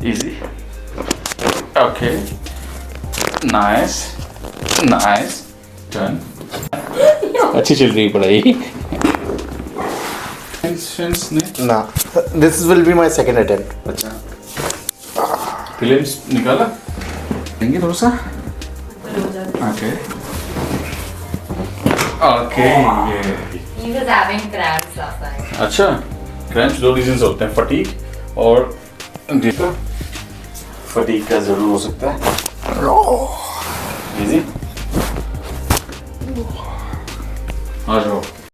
Easy. Okay. Nice. Nice. Done. अच्छी चल रही पढ़ाई. Friends ने? ना. This will be my second attempt. अच्छा. Films निकाला? देंगे थोड़ा सा? Okay. Okay. He was having cramps last night. अच्छा. Cramps 2 reasons होते हैं, fatigue और देखो. Fatigue का जरूर हो सकता है. Easy. आ जाओ.